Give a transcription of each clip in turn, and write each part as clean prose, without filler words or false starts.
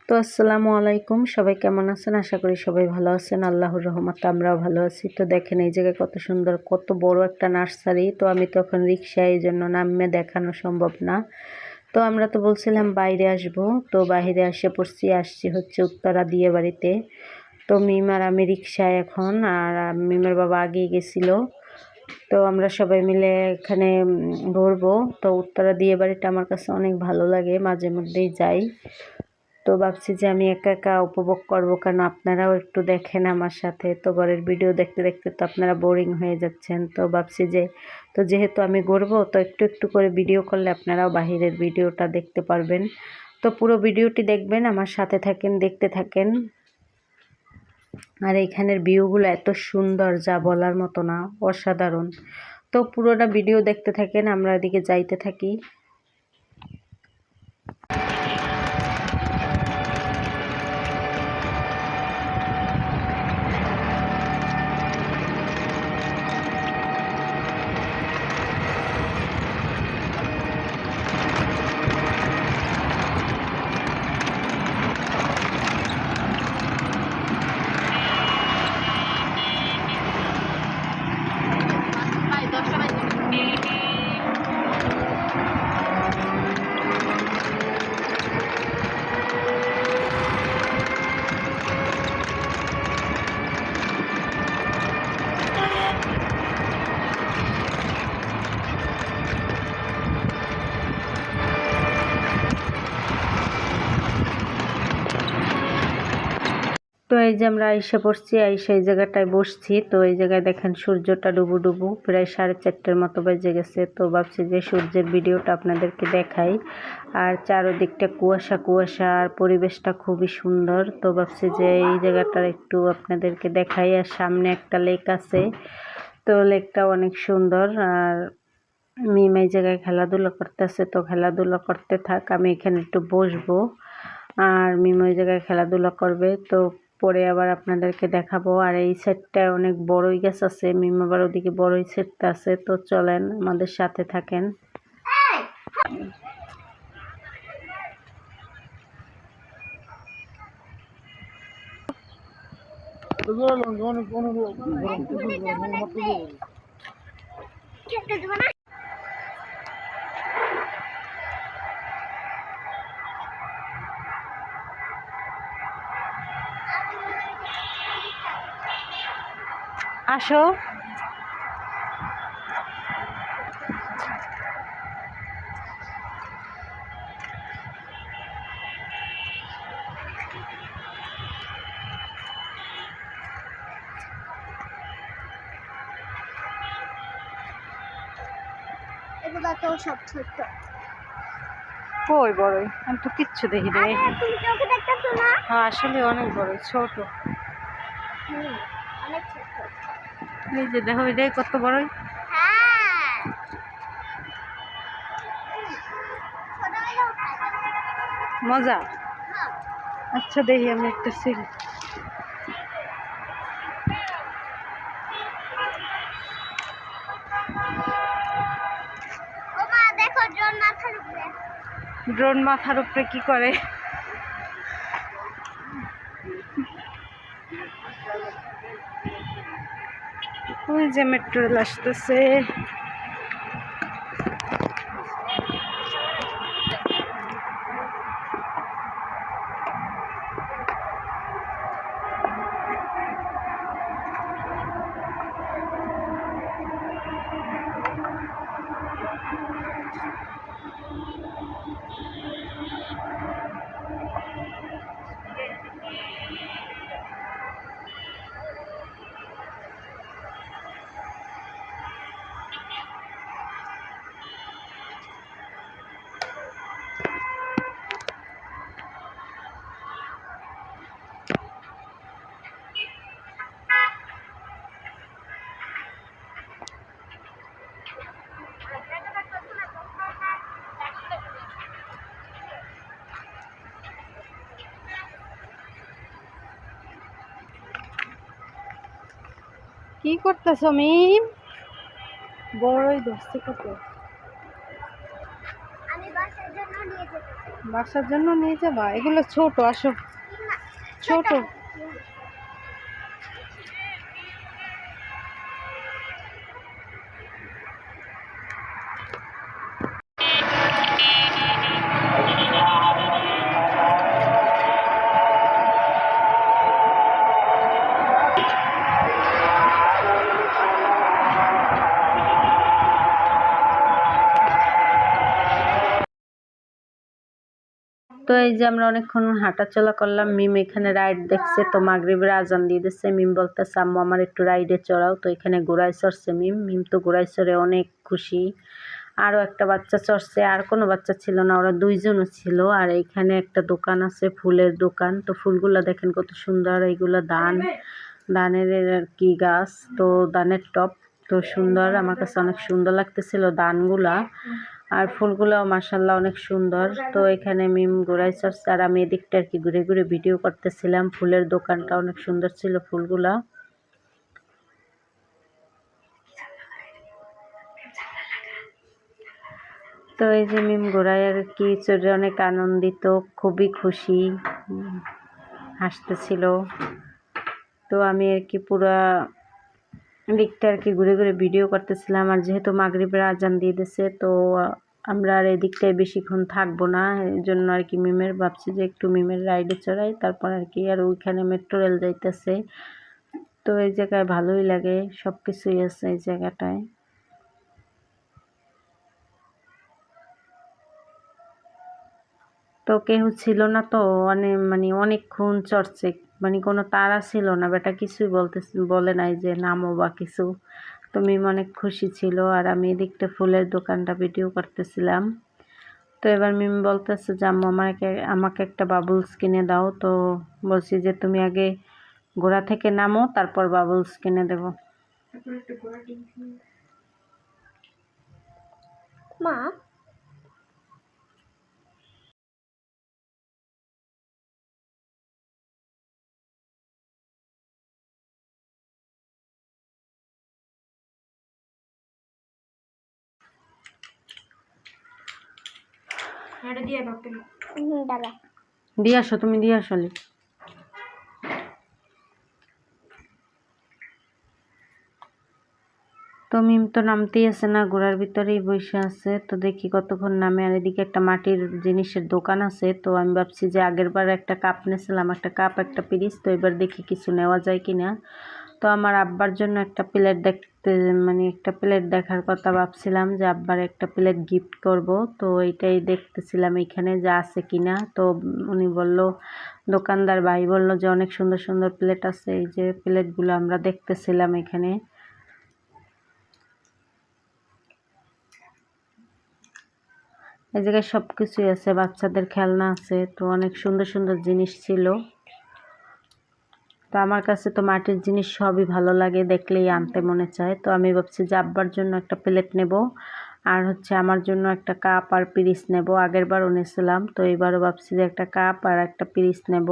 তো আসসালামু আলাইকুম, সবাই কেমন আছেন? আশা করি সবাই ভালো আছেন। আল্লাহর রহমতে আমরাও ভালো আছি। তো দেখেন এই জায়গায় কত সুন্দর, কত বড় একটা নার্সারি। তো আমি তো এখন রিক্সায়, এই জন্য নামে দেখানো সম্ভব না। তো আমরা তো বলছিলাম বাইরে আসব, তো বাইরে আসছি হচ্ছে উত্তরা দিয়ে বাড়িতে। তো মিম আর আমি রিক্সায় এখন, আর মিমের বাবা আগেই গেছিল। তো আমরা সবাই মিলে এখানে ঘুরবো। তো উত্তরা দিয়ে বাড়িটা আমার কাছে অনেক ভালো লাগে, মাঝে মধ্যেই যাই। তো ভাবছি যে আমি একা একা উপভোগ করবো, কেন আপনারাও একটু দেখেন আমার সাথে। তো ঘরের ভিডিও দেখতে দেখতে তো আপনারা বোরিং হয়ে যাচ্ছেন। তো ভাবছি যে যেহেতু আমি ঘুরবো, তো একটু একটু করে ভিডিও করলে আপনারাও বাহিরের ভিডিওটা দেখতে পারবেন। তো পুরো ভিডিওটি দেখবেন, আমার সাথে থাকেন, দেখতে থাকেন। আর এখানের ভিউগুলো এত সুন্দর, যা বলার মতো না, অসাধারণ। তো পুরোটা ভিডিও দেখতে থাকেন, আমরা এদিকে যাইতে থাকি। তো এই যে আমরা আইসা পড়ছি, আইসা এই জায়গাটায় বসছি। তো এই জায়গায় দেখেন সূর্যটা ডুবু ডুবু, প্রায় 4:30টার মতো বেজে গেছে। তো ভাবছি যে সূর্যের ভিডিওটা আপনাদেরকে দেখাই। আর চারোদিকটা কুয়াশা কুয়াশা, আর পরিবেশটা খুবই সুন্দর। তো ভাবছি যে এই জায়গাটা একটু আপনাদেরকে দেখাই। আর সামনে একটা লেক আছে, তো লেকটা অনেক সুন্দর। আর মিম এই জায়গায় খেলাধুলা করতেছে, তো খেলাধুলা করতে থাক, আমি এখানে একটু বসবো। আর মিম ওই জায়গায় খেলাধুলা করবে, তো পরে আবার আপনাদেরকে দেখাবো। আর এই সেটটায় অনেক বড়ই গাছ আছে, মিম আবার ওদিকে বড়ই সেটটা আছে। তো চলেন আমাদের সাথে থাকেন। আসো। এগুলা তো সব ছোট। কই বড়ই? আমি তো কিচ্ছু দেখি রে। তুমি চোখে দেখতেছো না? হ্যাঁ আসলে অনেক বড়ই, ছোট। অনেক ছোট। এই যে দেখো, এটাই কত বড়ই। হ্যাঁ, মজা। আচ্ছা দেখি আমি একটা সিল। ওমা দেখো ড্রোন মাথার উপরে। ড্রোন মাথার উপরে কি করে? ওই যে মেট্রো রেল আসতেছে। কি করতেছো মিম? বড়ই ধরছে কত। আমি বাসার জন্য নিয়ে যেতে। বাসার জন্য নিয়ে যাবা? এগুলো ছোট, আসো। না, ছোট। তো এই যে আমরা অনেকক্ষণ হাঁটাচলা করলাম, মিম এখানে রাইড দেখছে, তো মাগরিবের আজান দিয়ে দিচ্ছে। মিম বলতেছে আম্মু আমার একটু রাইডে চড়াও, তো এখানে ঘোড়ায় চড়ছে মিম। মিম তো ঘোড়ায় চড়ে অনেক খুশি। আরও একটা বাচ্চা চড়ছে, আর কোনো বাচ্চা ছিল না, ওরা দুইজনও ছিল। আর এইখানে একটা দোকান আছে, ফুলের দোকান। তো ফুলগুলা দেখেন কত সুন্দর, এইগুলো ধানের আর কি গাছ, তো ধানের টব। তো সুন্দর, আমার কাছে অনেক সুন্দর লাগতেছিল ধানগুলা, আর ফুলগুলাও মাশাল্লাহ অনেক সুন্দর। তো এখানে মিম ঘোড়ায় চড়ছে, আর আমি এদিকটা আর কি ঘুরে ঘুরে ভিডিও করতেছিলাম। ফুলের দোকানটা অনেক সুন্দর ছিল ফুলগুলা। তো এই যে মিম ঘোড়ায় আর কি চড়ে অনেক আনন্দিত, খুবই খুশি, হাসতেছিল। তো আমি আর কি পুরা দিকটা আর কি ঘুরে ঘুরে ভিডিও করতেছিলাম। আর যেহেতু মাগরিবের আজান দিয়ে দিছে, তো আমরা আর এদিকটায় বেশিক্ষণ থাকবো না, এই জন্য আর কি ভাবছি যে একটু মিমের রাইডে চড়াই, তারপর আর কি। আর ওইখানে মেট্রো রেল যাইতেছে, তো এই জায়গায় ভালোই লাগে, সব কিছুই আছে এই জায়গাটায়। তো কেউ ছিল না, তো অনেকক্ষণ চড়ছে, কোনো তাড়া ছিল না, বেটা কিছুই বলে নাই যে নামো বা কিছু। তো মিম অনেক খুশি ছিল, আর আমি এদিকটা ফুলের দোকানটা ভিডিও করতেছিলাম। তো এবার মিম বলতেছে যে আম্মু আমাকে একটা বাবলস কিনে দাও। তো বলছি যে তুমি আগে ঘোড়া থেকে নামো, তারপর বাবলস কিনে দেবো। মা, দাদা। দিয়ে আসো, তুমি দিয়ে আসো। তো মিম তো নামতেই আছে না, ঘোড়ার ভিতরেই বসে আছে। তো দেখি কতক্ষণ নামে। আর এদিকে একটা মাটির জিনিসের দোকান আছে, তো আমি ভাবছি যে আগের বার একটা কাপ নিয়েছিলাম, একটা কাপ একটা পিরিচ, তো এবার দেখি কিছু নেওয়া যায় কিনা। তো আমার আব্বার জন্য একটা প্লেট একটা প্লেট দেখার কথা ভাবছিলাম, যে আব্বার একটা প্লেট গিফট করব। তো এইটাই দেখতেছিলাম এখানে যে আছে কিনা। তো উনি বলল, দোকানদার ভাই বলল যে অনেক সুন্দর সুন্দর প্লেট আছে। এই যে প্লেটগুলো আমরা দেখতেছিলাম এখানে। এই জায়গায় সব কিছুই আছে, বাচ্চাদের খেলনা আছে, তো অনেক সুন্দর সুন্দর জিনিস ছিল। তো আমার কাছে তো মাটির জিনিস সবই ভালো লাগে, দেখলেই আনতে মনে চায়। তো আমি ভাবছি যে আব্বার জন্য একটা প্লেট নেব, আর হচ্ছে আমার জন্য একটা কাপ আর পিরিচ নেব। আগের বারও নিয়েছিলাম, তো এবারও ভাবছি যে একটা কাপ আর একটা পিরিচ নেব।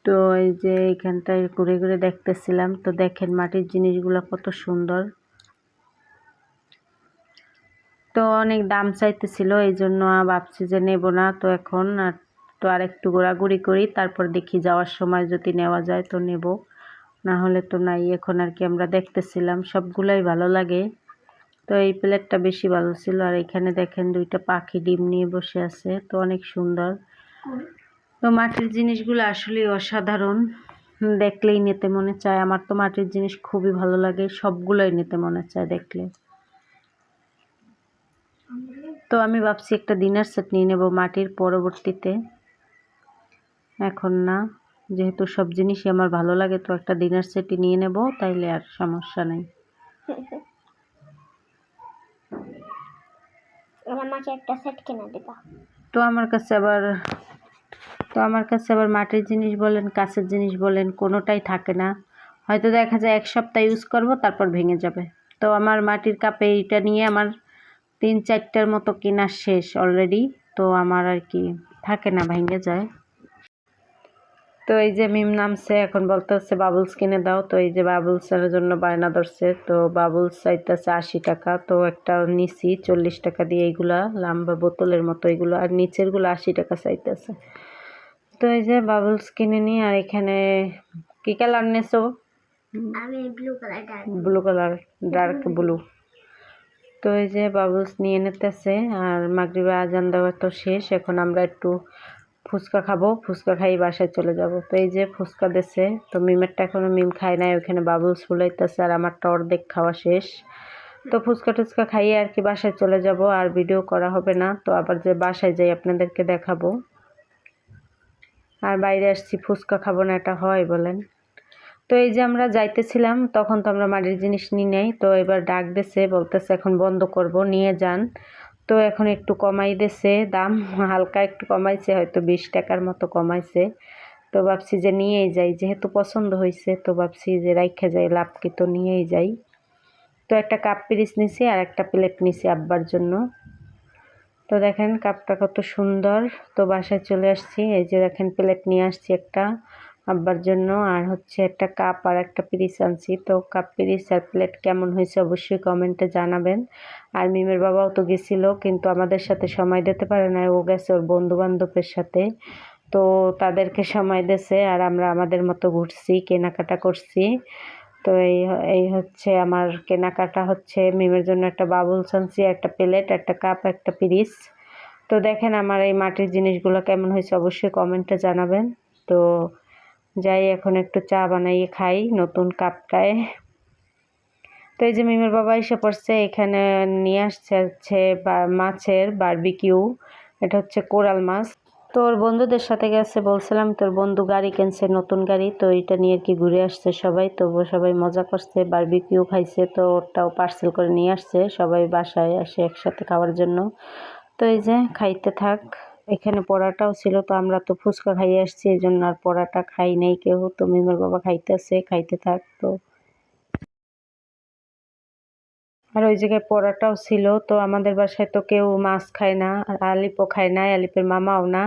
তো এই যে এইখানটায় ঘুরে ঘুরে দেখতেছিলাম। তো দেখেন মাটির জিনিসগুলো কত সুন্দর। তো অনেক দাম চাইতেছিল, এই জন্য ভাবছি যে নেব না। তো এখন তো আর একটু ঘোরাঘুরি করি, তারপর দেখি যাওয়ার সময় যদি নেওয়া যায় তো নেব, না হলে তো নাই। এখন আর কি আমরা দেখতেছিলাম, সবগুলাই ভালো লাগে। তো এই প্লেটটা বেশি ভালো ছিল। আর এখানে দেখেন দুইটা পাখি ডিম নিয়ে বসে আছে, তো অনেক সুন্দর। তো মাটির জিনিসগুলো আসলে অসাধারণ, দেখলেই নিতে মনে চায়। আমার তো মাটির জিনিস খুবই ভালো লাগে, সবগুলোই নিতে মনে চায় দেখলে। তো আমি ভাবছি একটা ডিনার সেট নিয়ে নেব মাটির, পরবর্তীতে, এখন না। যেহেতু সব জিনিসই আমার ভালো লাগে, তো একটা ডিনার সেটই নিয়ে নেব, তাইলে আর সমস্যা নেই। আমাকে একটা সেট কিনে দিবা। তো আমার কাছে আবার মাটির জিনিস বলেন, কাঁচের জিনিস বলেন, কোনোটাই থাকে না। হয়তো দেখা যায় এক সপ্তাহ ইউজ করব, তারপর ভেঙে যাবে। তো আমার মাটির কাপে এইটা নিয়ে আমার 3-4টার মতো কেনা শেষ অলরেডি। তো আমার আর কি থাকে না, ভেঙে যায়। তো এই যে মিম নামছে, এখন বলতে হচ্ছে বাবুলস কিনে দাও। তো এই যে বাবুলসের জন্য বায়না ধরছে, তো বাবুলস চাইতেছে 80 টাকা। তো একটা নিছি 40 টাকা দিয়ে, এইগুলা লম্বা বোতলের মতো এগুলো, আর নিচের গুলো 80 টাকা চাইতেছে। তো এই যে বাবুলস কিনে নি। আর এখানে কি কালার নেছো? আমি blue colour blue colour, dark blue. তো এই যে বাবুলস নিয়ে নিতেছে। আর মাগরিবে আজান দেওয়া তো শেষ, এখন আমরা একটু ফুচকা খাবো, ফুচকা খাই বাসায় চলে যাব। তো এই যে ফুচকা দিছে, তো মিমেরটা এখনো মিম খায় নাই, ওখানে বাবুলস ফুলাইতেছে, আর আমারটা অর্ধেক খাওয়া শেষ। তো ফুচকা টুচকা খাইয়ে আর কি বাসায় চলে যাব, আর ভিডিও করা হবে না। তো আবার যে বাসায় যাই আপনাদেরকে দেখাবো। আর বাইরে আসছি, ফুচকা খাবো না, এটা হয় বলেন? তো এই যে আমরা যাইতেছিলাম, তখন তো আমরা মাটির জিনিস নিই নাই। তো এবার ডাক দিছে, বলতেছে এখন বন্ধ করব, নিয়ে যান। তো এখন একটু কমাই দিছে দাম, হালকা একটু কমাইছে, হয়তো 20 টাকার মতো কমাইছে। তো ভাবছি যে নিয়েই যাই, যেহেতু পছন্দ হয়েছে, তো ভাবছি যে রাইখা যাই, লাভ কি, তো নিয়েই যাই। তো একটা কাপ পিরিচ নিছি আর একটা প্লেট নিছি আব্বার জন্য। তো দেখেন কাপটা কত সুন্দর। তো বাসায় চলে আসছি, এই যে দেখেন প্লেট নিয়ে আসছি একটা আব্বার জন্য, আর হচ্ছে একটা কাপ আর একটা পিরিচ আনছি। তো কাপ পিরিচ আর প্লেট কেমন হয়েছে অবশ্যই কমেন্টে জানাবেন। আর মিমের বাবাও তো গেছিল, কিন্তু আমাদের সাথে সময় দিতে পারে না, ও গেছে ওর বন্ধু বান্ধবের সাথে। তো তাদেরকে সময় দিয়েছে, আর আমরা আমাদের মতো ঘুরছি, কেনাকাটা করছি। তো এই হচ্ছে আমার কেনাকাটা, হচ্ছে মিমের জন্য একটা বাবুলস আনছি, একটা প্লেট, একটা কাপ, একটা পিরিচ। তো দেখেন আমার এই মাটির জিনিসগুলো কেমন হয়েছে অবশ্যই কমেন্টে জানাবেন। তো যাই এখন একটু চা বানাইয়ে খাই নতুন কাপটায়। তো এই যে মিমের বাবা এসে পড়ছে, এখানে নিয়ে আসছে হচ্ছে মাছের বারবিকিউ। এটা হচ্ছে কোরাল মাছ। তো ওর বন্ধুদের সাথে গেছে, বলছিলাম তোর বন্ধু গাড়ি কিনছে, নতুন গাড়ি, তো এটা নিয়ে আর কি ঘুরে আসছে সবাই। তো সবাই মজা করছে, বারবিকিউ খাইছে, তো ওটাও পার্সেল করে নিয়ে আসছে সবাই বাসায় আসে একসাথে খাওয়ার জন্য। তো এই যে খাইতে থাক। এখানে পরাটাও ছিল, তো আমরা তো ফুচকা খাইয়ে আসছি, এই জন্য আর পরাটা খাই নাই কেউ। তো মিমের বাবা খাইতেছে, খাইতে থাক। তো আর ওই জায়গায় পরাটাও ছিল। তো আমাদের বাসায় তো কেউ মাছ খায় না, আর আলিপও খায় না, আলিপের মামাও না।